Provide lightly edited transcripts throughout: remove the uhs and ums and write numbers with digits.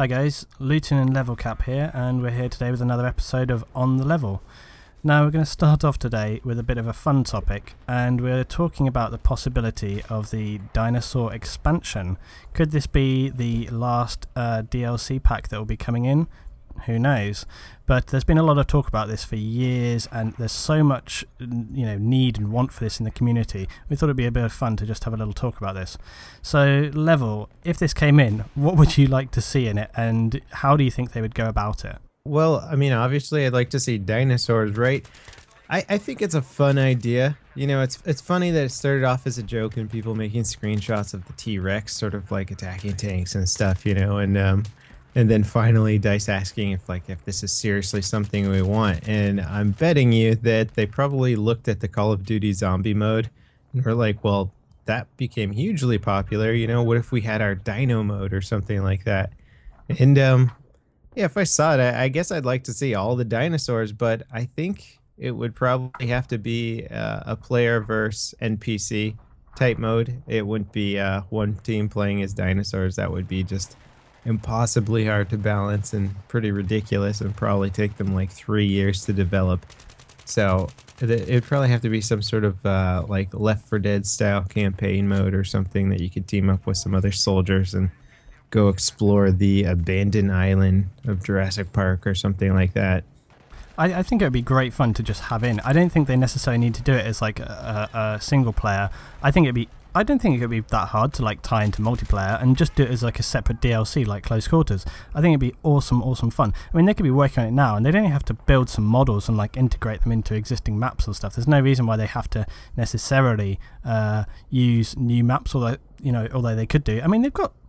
Hi guys, Luton and Level Cap here, and we're here today with another episode of On the Level. Now we're going to start off today with a bit of a fun topic, and we're talking about the possibility of the Dinosaur expansion. Could this be the last DLC pack that will be coming in? Who knows? But there's been a lot of talk about this for years, and there's so much need and want for this in the community. We thought it'd be a bit of fun to just have a little talk about this. So Level, if this came in, what would you like to see in it, and how do you think they would go about it? Well, I mean, obviously I'd like to see dinosaurs, right? I think it's a fun idea. You know, it's funny that it started off as a joke and people making screenshots of the T-Rex sort of like attacking tanks and stuff, you know, and then finally Dice asking if this is seriously something we want. And I'm betting you that they probably looked at the Call of Duty zombie mode and were like, well, that became hugely popular. You know, what if we had our dino mode or something like that? And yeah, if I saw it, I guess I'd like to see all the dinosaurs, but I think it would probably have to be a player versus NPC type mode. It wouldn't be one team playing as dinosaurs. That would be just impossibly hard to balance and pretty ridiculous, and probably take them like 3 years to develop. So it'd probably have to be some sort of like Left 4 Dead style campaign mode or something that you could team up with some other soldiers and go explore the abandoned island of Jurassic Park or something like that. I think it would be great fun to just have in. I don't think they necessarily need to do it as like a single player. I don't think it could be that hard to like tie into multiplayer and just do it as like a separate DLC like Close Quarters. I think it'd be awesome fun. I mean, they could be working on it now and they don't even have to build some models and like integrate them into existing maps and stuff. There's no reason why they have to necessarily use new maps, although they could do. I mean,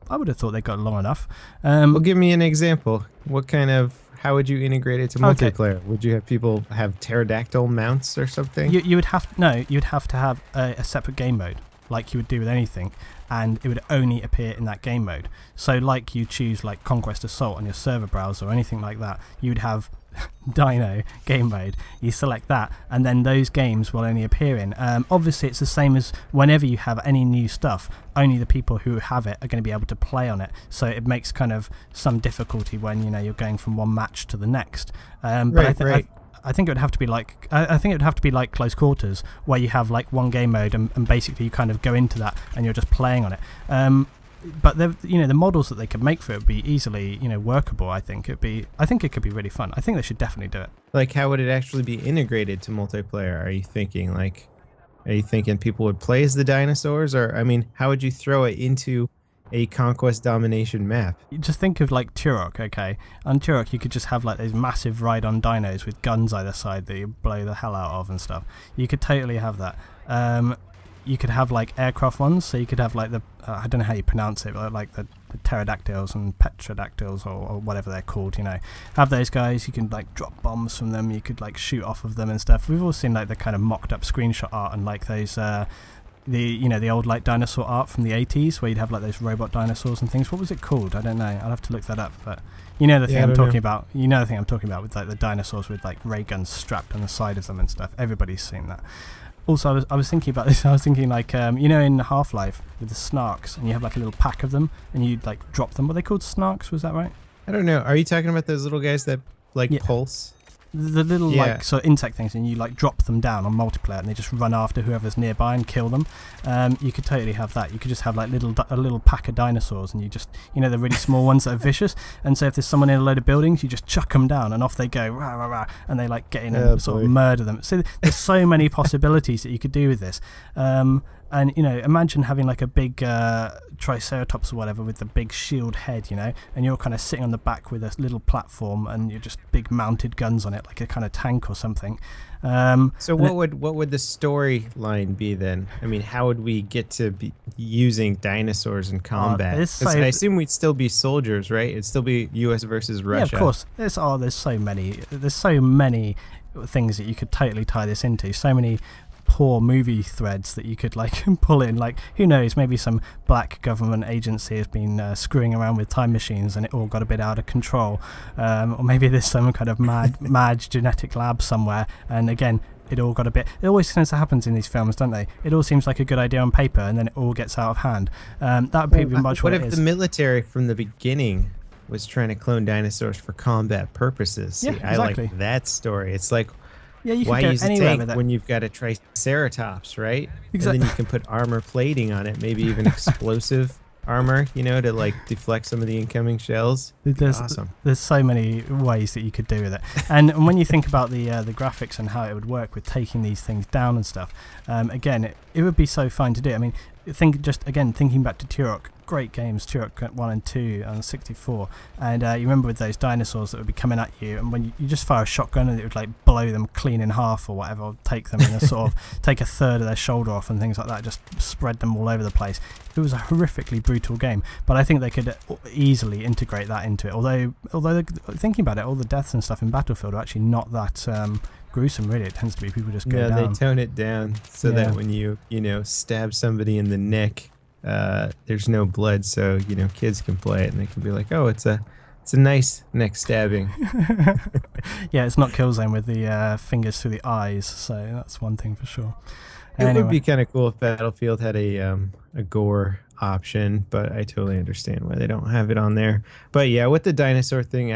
I would have thought they got long enough. Well, give me an example. How would you integrate it to multiplayer? Okay. Would you have people have pterodactyl mounts or something? You'd have to have a separate game mode, like you would do with anything, and it would only appear in that game mode. So like you choose like Conquest Assault on your server browser or anything like that, you'd have Dino game mode, you select that, and then those games will only appear in. Obviously it's the same as whenever you have any new stuff, only the people who have it are going to be able to play on it, so it makes kind of some difficulty when you're going from one match to the next. But I think it would have to be like Close Quarters, where you have like one game mode and basically you kind of go into that and you're just playing on it. But the models that they could make for it would be easily workable. I think it could be really fun. I think they should definitely do it. Like, how would it actually be integrated to multiplayer? Are you thinking people would play as the dinosaurs, or I mean, how would you throw it into a Conquest domination map? You just think of like Turok, okay? On Turok you could just have like those massive ride-on dinos with guns either side that you blow the hell out of and stuff. You could totally have that. You could have like aircraft ones, so you could have like the I don't know how you pronounce it, but like the pterodactyls and petrodactyls or whatever they're called, have those guys. You can like drop bombs from them, you could like shoot off of them and stuff. We've all seen like the kind of mocked up screenshot art and like those the old like dinosaur art from the 80s where you'd have like those robot dinosaurs and things. What was it called? I don't know, I'll have to look that up. But the thing I'm talking about, the thing I'm talking about with like the dinosaurs with like ray guns strapped on the side of them and stuff. Everybody's seen that. Also, I was thinking about this. I was thinking like in Half-Life with the Snarks, and you have like a little pack of them and you'd like drop them. Were they called Snarks? Was that right? I don't know. Are you talking about those little guys that like pulse? The little like sort of insect things, and you like drop them down on multiplayer and they just run after whoever's nearby and kill them. You could totally have that. You could just have like a little pack of dinosaurs, and you just the really small ones that are vicious, and so if there's someone in a load of buildings, you just chuck them down and off they go, rah, rah, rah, and they like get in and sort of murder them. So there's so many possibilities that you could do with this. And imagine having like a big triceratops or whatever with the big shield head, and you're kind of sitting on the back with a little platform and you're just big mounted guns on it, like a kind of tank or something. So what would the storyline be then? I mean, how would we get to be using dinosaurs in combat? I assume we'd still be soldiers, right? It'd still be US versus Russia. Yeah, of course. There's so many things that you could totally tie this into. So many poor movie threads that you could like pull in, like who knows, maybe some black government agency has been screwing around with time machines and it all got a bit out of control, or maybe there's some kind of mad genetic lab somewhere, and again it all got a bit, it always tends to happen in these films, don't they? It all seems like a good idea on paper and then it all gets out of hand. That would be much what it is. What if the military from the beginning was trying to clone dinosaurs for combat purposes. See, Yeah, exactly. I like that story. It's like, Yeah, you why can go use a anywhere tank with it. when you've got a Triceratops, right? Exactly. And then you can put armor plating on it, maybe even explosive armor, you know, to like deflect some of the incoming shells. Awesome. There's so many ways that you could do with it, and when you think about the graphics and how it would work with taking these things down and stuff, again, it would be so fun to do. I mean, thinking back to Turok, great games, Turok 1 and 2 on 64, and you remember with those dinosaurs that would be coming at you, and when you just fire a shotgun and it would like blow them clean in half or whatever, or take them in a sort of take a third of their shoulder off and things like that, just spread them all over the place. It was a horrifically brutal game, but I think they could easily integrate that into it. Although thinking about it, all the deaths and stuff in Battlefield are actually not that gruesome, really. It tends to be people just go down. Yeah, they tone it down so that when you stab somebody in the neck, there's no blood, so kids can play it and they can be like, oh, it's a nice neck stabbing. Yeah, it's not Killzone with the fingers through the eyes, so that's one thing for sure. It would be kind of cool if Battlefield had a gore option, but I totally understand why they don't have it on there. But yeah, with the dinosaur thing,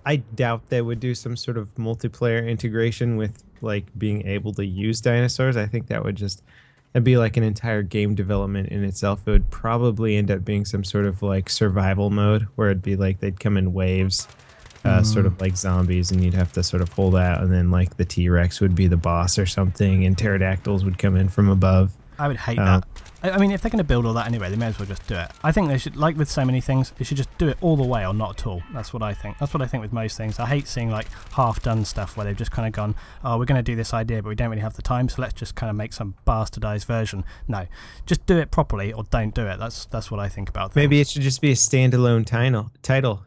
I doubt they would do some sort of multiplayer integration with like being able to use dinosaurs. I think that'd be like an entire game development in itself. It would probably end up being some sort of like survival mode where it'd be like they'd come in waves, sort of like zombies, and you'd have to sort of hold out, and then like the T-Rex would be the boss or something, and pterodactyls would come in from above. I would hate that. I mean, if they're going to build all that anyway, they may as well just do it. I think they should, like with so many things, they should just do it all the way or not at all. That's what I think. That's what I think with most things. I hate seeing like half-done stuff where they've just kind of gone, oh, we're going to do this idea, but we don't really have the time, so let's just kind of make some bastardized version. No, just do it properly or don't do it. That's what I think about things. Maybe it should just be a standalone title,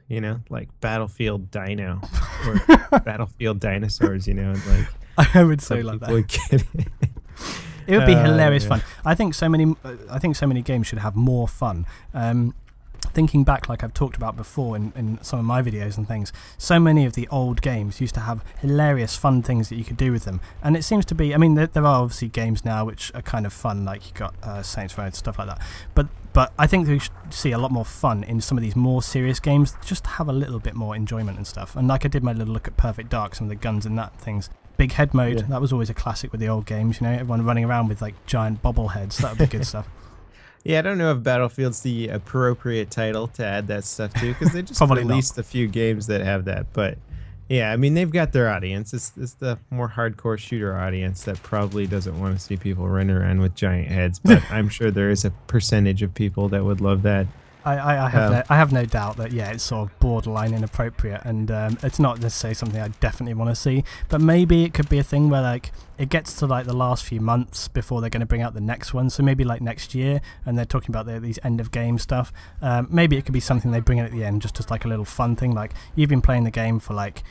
like Battlefield Dino or Battlefield Dinosaurs, like I would say like that. Would get it. It would be hilarious fun. I think so many games should have more fun. Thinking back, like I've talked about before in some of my videos and things, so many of the old games used to have hilarious fun things that you could do with them. And it seems to be, I mean, there are obviously games now which are kind of fun, like you got Saints Row, stuff like that. But I think we should see a lot more fun in some of these more serious games, just to have a little bit more enjoyment and stuff. And like I did my little look at Perfect Dark, some of the guns and that things. Big head mode, that was always a classic with the old games, everyone running around with like giant bobbleheads. That would be good stuff. Yeah, I don't know if Battlefield's the appropriate title to add that stuff to, because they just Probably released a few games that have that. But yeah, I mean, they've got their audience. It's the more hardcore shooter audience that probably doesn't want to see people running around with giant heads. But I'm sure there is a percentage of people that would love that. I have no doubt that it's sort of borderline inappropriate, and it's not necessarily something I definitely want to see. But maybe it could be a thing where like it gets to like the last few months before they're going to bring out the next one. So maybe like next year, and they're talking about these end of game stuff. Maybe it could be something they bring in at the end, just as like a little fun thing. Like you've been playing the game for like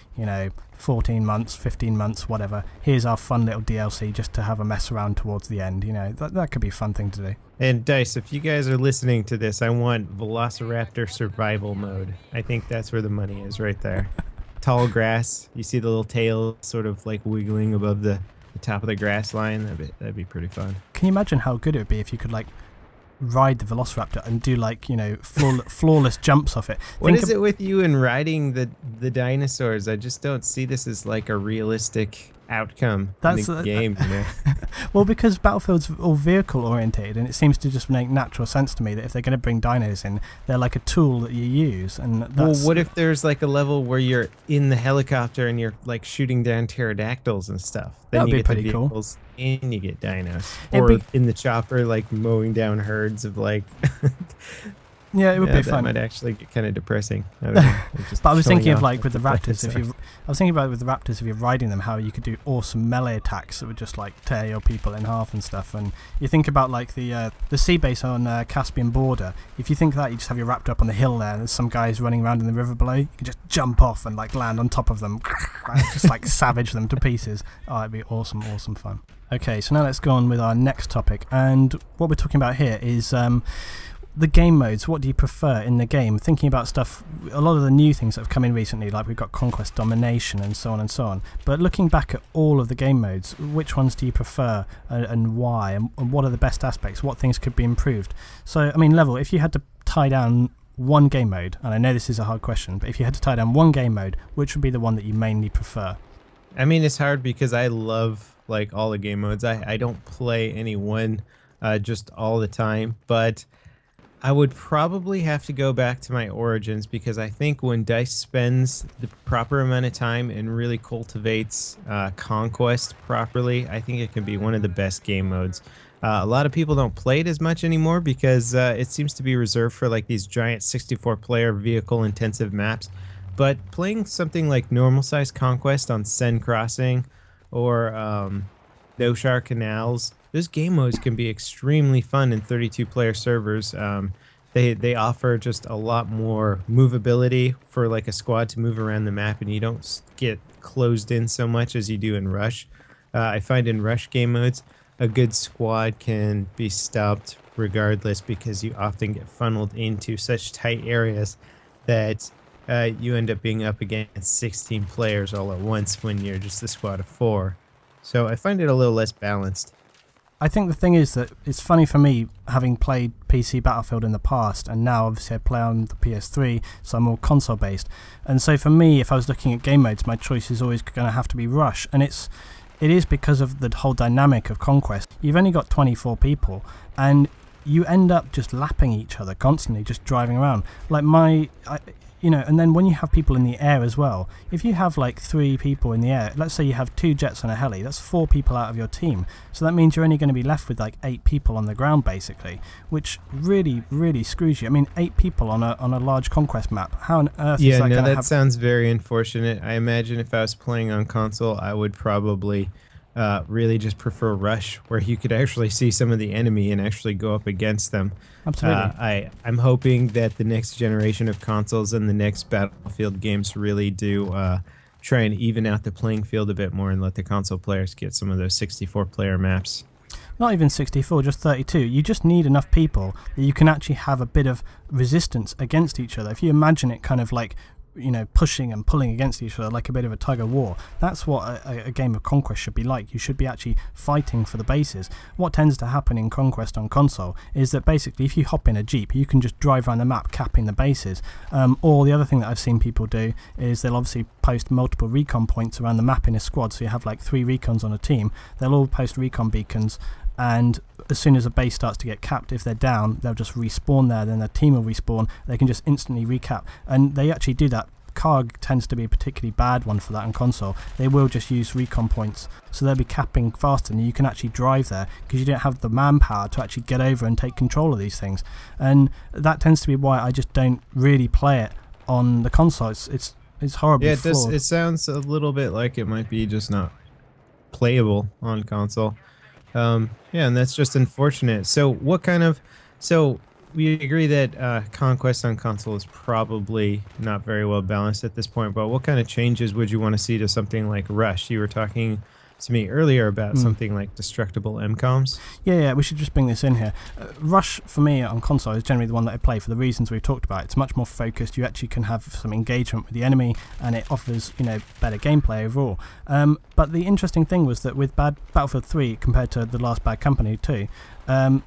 14 months, 15 months, whatever. Here's our fun little DLC just to have a mess around towards the end. That could be a fun thing to do. And Dice, if you guys are listening to this, I want Velociraptor survival mode. I think that's where the money is, right there. Tall grass. You see the little tail sort of like wiggling above the top of the grass line. That'd be pretty fun. Can you imagine how good it would be if you could like ride the Velociraptor and do like flawless jumps off it? What is it with you and riding the dinosaurs? I just don't see this as like a realistic outcome in the game. Well, because Battlefield's all vehicle orientated, and it seems to just make natural sense to me that if they're going to bring dinos in, they're like a tool that you use. And that's, what if there's like a level where you're in the helicopter and you're like shooting down pterodactyls and stuff? Then that'd you be get pretty the cool. vehicles and you get dinos. Or in the chopper, like mowing down herds of like. Yeah, it would be fun. That might actually get kind of depressing. I don't know. But I was thinking of like with the raptors, if you're riding them, how you could do awesome melee attacks that would just like tear your people in half and stuff. And you think about like the sea base on Caspian border. If you think that, you just have your raptor up on the hill there, and there's some guys running around in the river below. You can just jump off and like land on top of them, and just like savage them to pieces. Oh, it'd be awesome fun. Okay, so now let's go on with our next topic, and what we're talking about here is the game modes. What do you prefer in the game? Thinking about stuff, a lot of the new things that have come in recently, like we've got Conquest, Domination, and so on and so on. But looking back at all of the game modes, which ones do you prefer and why? And what are the best aspects? What things could be improved? So, I mean, Level, if you had to tie down one game mode, and I know this is a hard question, but if you had to tie down one game mode, which would be the one that you mainly prefer? I mean, it's hard because I love like all the game modes. I don't play any one just all the time, but I would probably have to go back to my origins because I think when DICE spends the proper amount of time and really cultivates Conquest properly, I think it can be one of the best game modes. A lot of people don't play it as much anymore because it seems to be reserved for like these giant 64-player vehicle-intensive maps. But playing something like normal-sized Conquest on Sen Crossing or Noshar Canals, those game modes can be extremely fun in 32-player servers. They offer just a lot more movability for like a squad to move around the map, and you don't get closed in so much as you do in Rush. I find in Rush game modes, a good squad can be stopped regardless because you often get funneled into such tight areas that you end up being up against 16 players all at once when you're just a squad of 4. So I find it a little less balanced. I think the thing is that it's funny for me, having played PC Battlefield in the past, and now obviously I play on the PS3, so I'm more console based. And so for me, if I was looking at game modes, my choice is always going to have to be Rush, and it is because of the whole dynamic of Conquest. You've only got 24 people, and you end up just lapping each other constantly, just driving around. Like and then when you have people in the air as well, if you have like 3 people in the air, let's say you have 2 jets and a heli, that's 4 people out of your team. So that means you're only going to be left with like 8 people on the ground basically, which really, really screws you. I mean, 8 people on a large Conquest map. How on earth is that going to happen? Yeah, that sounds very unfortunate. I imagine if I was playing on console, I would probably really just prefer Rush, where you could actually see some of the enemy and actually go up against them. Absolutely. I'm hoping that the next generation of consoles and the next Battlefield games really do try and even out the playing field a bit more and let the console players get some of those 64-player maps. Not even 64, just 32. You just need enough people that you can actually have a bit of resistance against each other. If you imagine it kind of like, pushing and pulling against each other like a bit of a tug of war. That's what a game of Conquest should be like. You should be actually fighting for the bases. What tends to happen in Conquest on console is that basically if you hop in a Jeep, you can just drive around the map capping the bases. Or the other thing that I've seen people do is they'll obviously post multiple recon points around the map in a squad, so you have like 3 recons on a team. They'll all post recon beacons, and as soon as a base starts to get capped, if they're down, they'll just respawn there, then their team will respawn, they can just instantly recap, and they actually do that. CARG tends to be a particularly bad one for that on console. They will just use recon points, so they'll be capping faster and you can actually drive there because you don't have the manpower to actually get over and take control of these things, and that tends to be why I just don't really play it on the console. It's horribly flawed. It sounds a little bit like it might be just not playable on console. And that's just unfortunate. So we agree that Conquest on console is probably not very well balanced at this point, but what kind of changes would you want to see to something like Rush? You were talking to me earlier about something like Destructible MCOMs. Yeah, we should just bring this in here. Rush, for me, on console, is generally the one that I play for the reasons we've talked about. It's much more focused, you actually can have some engagement with the enemy, and it offers, better gameplay overall. But the interesting thing was that with Battlefield 3, compared to the last Bad Company 2,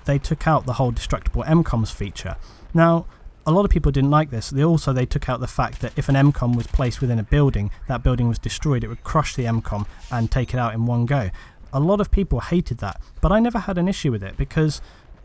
they took out the whole Destructible MCOMs feature. Now, a lot of people didn't like this. They took out the fact that if an MCOM was placed within a building, that building was destroyed, it would crush the MCOM and take it out in one go. A lot of people hated that, but I never had an issue with it because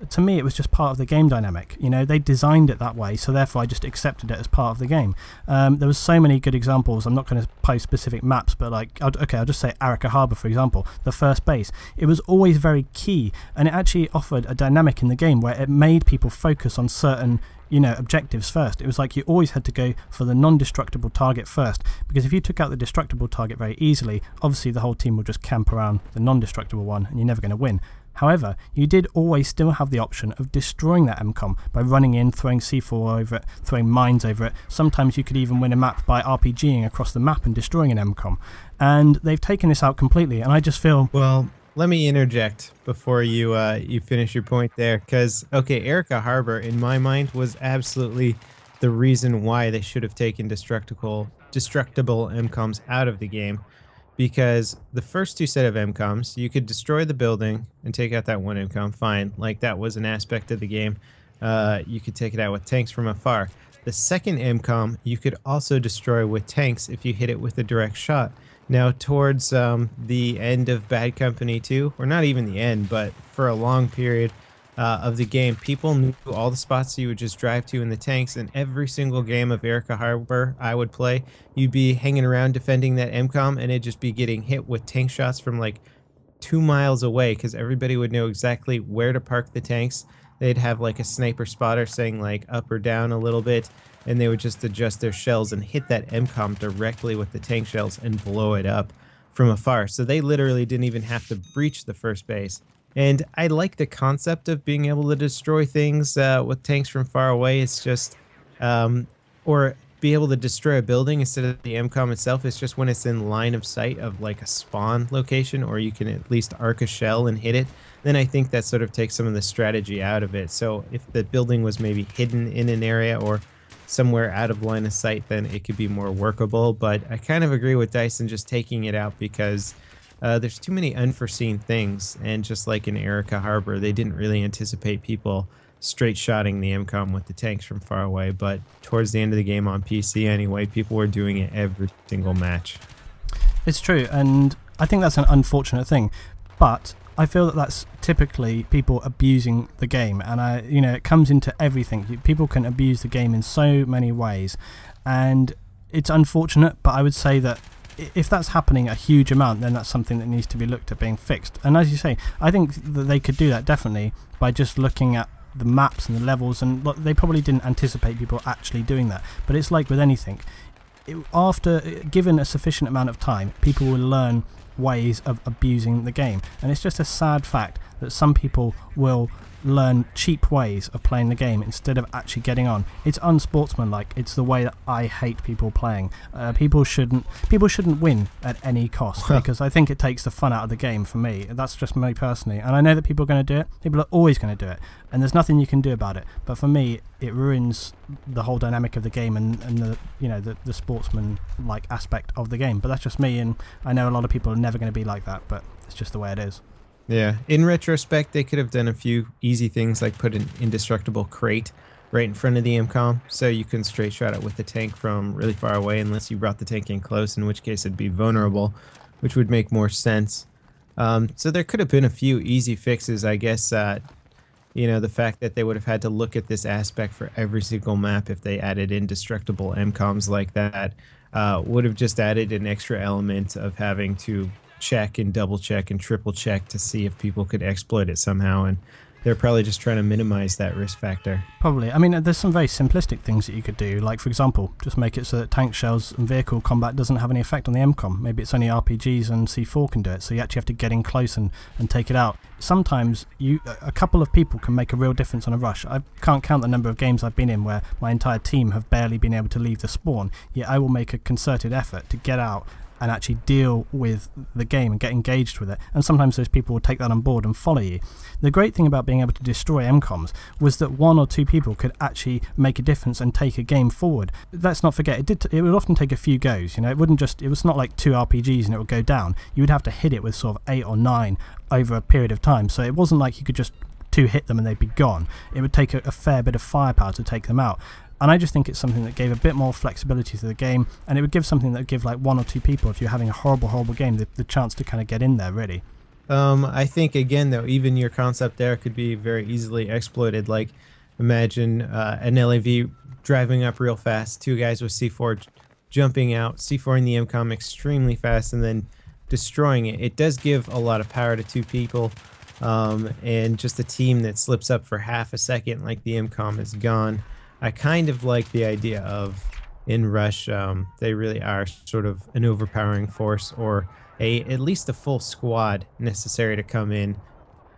to me it was just part of the game dynamic. They designed it that way, so therefore I just accepted it as part of the game. There was so many good examples. I'm not going to post specific maps, but I'll just say Arica Harbour, for example, the first base. It was always very key, and it actually offered a dynamic in the game where it made people focus on certain objectives first. It was like you always had to go for the non-destructible target first, because if you took out the destructible target very easily, obviously the whole team would just camp around the non-destructible one and you're never going to win. However, you did always still have the option of destroying that MCOM by running in, throwing C4 over it, throwing mines over it. Sometimes you could even win a map by RPGing across the map and destroying an MCOM. And they've taken this out completely, and I just feel... Well, let me interject before you finish your point there, because, Arica Harbor, in my mind, was absolutely the reason why they should have taken Destructible MCOMs out of the game. Because the first 2 set of MCOMs, you could destroy the building and take out that one MCOM, fine. Like, that was an aspect of the game. You could take it out with tanks from afar. The second MCOM you could also destroy with tanks if you hit it with a direct shot. Now, towards the end of Bad Company 2, or not even the end, but for a long period of the game, people knew all the spots you would just drive to in the tanks, and every single game of Erica Harbor I would play, you'd be hanging around defending that MCOM, and it'd just be getting hit with tank shots from like 2 miles away, because everybody would know exactly where to park the tanks. They'd have like a sniper spotter saying like up or down a little bit, and they would just adjust their shells and hit that MCOM directly with the tank shells and blow it up from afar. So they literally didn't even have to breach the first base. And I like the concept of being able to destroy things with tanks from far away. It's just, or be able to destroy a building instead of the MCOM itself. It's just when it's in line of sight of like a spawn location, or you can at least arc a shell and hit it, then I think that sort of takes some of the strategy out of it. So if the building was maybe hidden in an area or somewhere out of line of sight, then it could be more workable. But I kind of agree with Dyson just taking it out, because there's too many unforeseen things. And just like in Erica Harbor, they didn't really anticipate people straight shotting the MCOM with the tanks from far away. But towards the end of the game on PC anyway, people were doing it every single match. It's true, and I think that's an unfortunate thing. But I feel that that's typically people abusing the game, and it comes into everything. People can abuse the game in so many ways, and it's unfortunate. But I would say that if that's happening a huge amount, then that's something that needs to be looked at being fixed. And as you say, I think that they could do that definitely by just looking at the maps and the levels, and they probably didn't anticipate people actually doing that. But it's like with anything, after given a sufficient amount of time, people will learn ways of abusing the game. And it's just a sad fact that some people will learn cheap ways of playing the game instead of actually getting on. It's unsportsmanlike. It's the way that I hate people playing. People shouldn't win at any cost, because I think it takes the fun out of the game for me. That's just me personally, and I know that people are going to do it. People are always going to do it, and there's nothing you can do about it. But for me, it ruins the whole dynamic of the game and the sportsman-like aspect of the game. But that's just me, and I know a lot of people are never going to be like that, but it's just the way it is. Yeah, in retrospect, they could have done a few easy things, like put an indestructible crate right in front of the MCOM, so you can straight shot it with the tank from really far away, unless you brought the tank in close, in which case it'd be vulnerable, which would make more sense. So there could have been a few easy fixes, I guess. The fact that they would have had to look at this aspect for every single map if they added indestructible MCOMs like that would have just added an extra element of having to check and double check and triple check to see if people could exploit it somehow, and they're probably just trying to minimize that risk factor. Probably. I mean, there's some very simplistic things that you could do, like for example, just make it so that tank shells and vehicle combat doesn't have any effect on the MCOM. Maybe it's only RPGs and C4 can do it, so you actually have to get in close and take it out. Sometimes a couple of people can make a real difference on a rush. I can't count the number of games I've been in where my entire team have barely been able to leave the spawn, yet I will make a concerted effort to get out and actually deal with the game and get engaged with it. And sometimes those people will take that on board and follow you. The great thing about being able to destroy MCOMs was that 1 or 2 people could actually make a difference and take a game forward. Let's not forget, it would often take a few goes. It was not like 2 RPGs and it would go down. You would have to hit it with sort of 8 or 9 over a period of time. So it wasn't like you could just 2 hit them and they'd be gone. It would take a fair bit of firepower to take them out. And I just think it's something that gave a bit more flexibility to the game, and it would give something that would give like 1 or 2 people, if you're having a horrible game, the chance to kind of get in there, really. I think, again, though, even your concept there could be very easily exploited. Like, imagine an LAV driving up real fast, 2 guys with C4 jumping out, C4ing the MCOM extremely fast, and then destroying it. It does give a lot of power to 2 people, and just a team that slips up for half a second, like the MCOM is gone. I kind of like the idea of, in Rush, they really are sort of an overpowering force, or at least a full squad necessary to come in,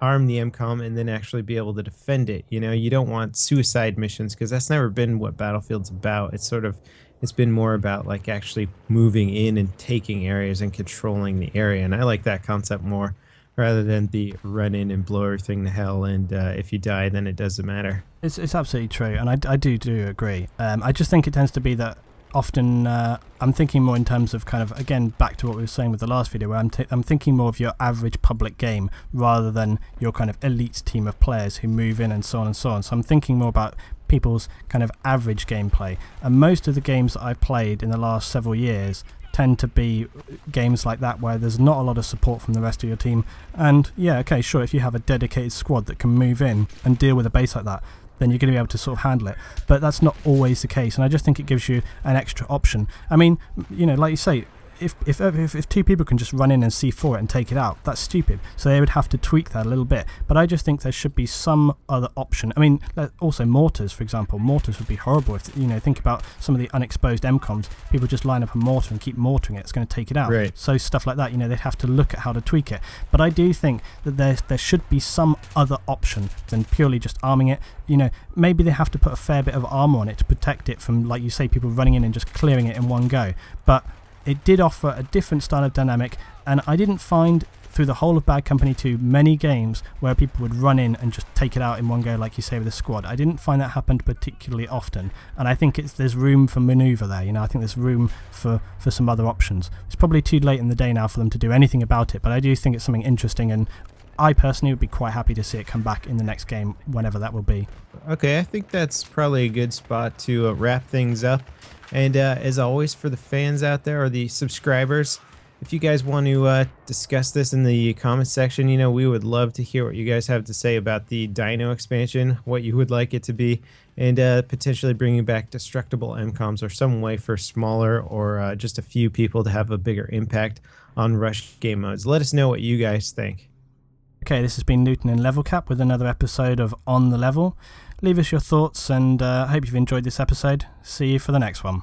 arm the MCOM, and then actually be able to defend it. You don't want suicide missions, because that's never been what Battlefield's about. It's been more about like actually moving in and taking areas and controlling the area, and I like that concept more, rather than the run in and blow everything to hell, and if you die, then it doesn't matter. It's absolutely true, and I do agree. I just think it tends to be that often I'm thinking more in terms of kind of, again, back to what we were saying with the last video, where I'm thinking more of your average public game rather than your kind of elite team of players who move in and so on and so on. So I'm thinking more about people's kind of average gameplay. And most of the games that I've played in the last several years tend to be games like that, where there's not a lot of support from the rest of your team. And yeah, okay, sure, if you have a dedicated squad that can move in and deal with a base like that, then you're going to be able to sort of handle it. But that's not always the case, and I just think it gives you an extra option. I mean, you know, like you say, if two people can just run in and C4 it and take it out, that's stupid. So they would have to tweak that a little bit. But I just think there should be some other option. I mean, also mortars, for example. Mortars would be horrible if, you know, think about some of the unexposed MCOMs. People just line up a mortar and keep mortaring it. It's going to take it out. Right. So stuff like that, you know, they'd have to look at how to tweak it. But I do think that there should be some other option than purely just arming it. You know, maybe they have to put a fair bit of armor on it to protect it from, like you say, people running in and just clearing it in one go. But it did offer a different style of dynamic, and I didn't find through the whole of Bad Company 2 many games where people would run in and just take it out in one go, like you say, with a squad. I didn't find that happened particularly often, and I think there's room for manoeuvre there. You know, I think there's room for some other options. It's probably too late in the day now for them to do anything about it, but I do think it's something interesting, and I personally would be quite happy to see it come back in the next game, whenever that will be. Okay, I think that's probably a good spot to wrap things up. And as always, for the fans out there, or the subscribers, if you guys want to discuss this in the comment section, you know, we would love to hear what you guys have to say about the Dino expansion, what you would like it to be, and potentially bringing back Destructible MCOMs, or some way for smaller or just a few people to have a bigger impact on rush game modes. Let us know what you guys think. Okay, this has been Newton and Level Cap with another episode of On the Level. Leave us your thoughts, and I hope you've enjoyed this episode. See you for the next one.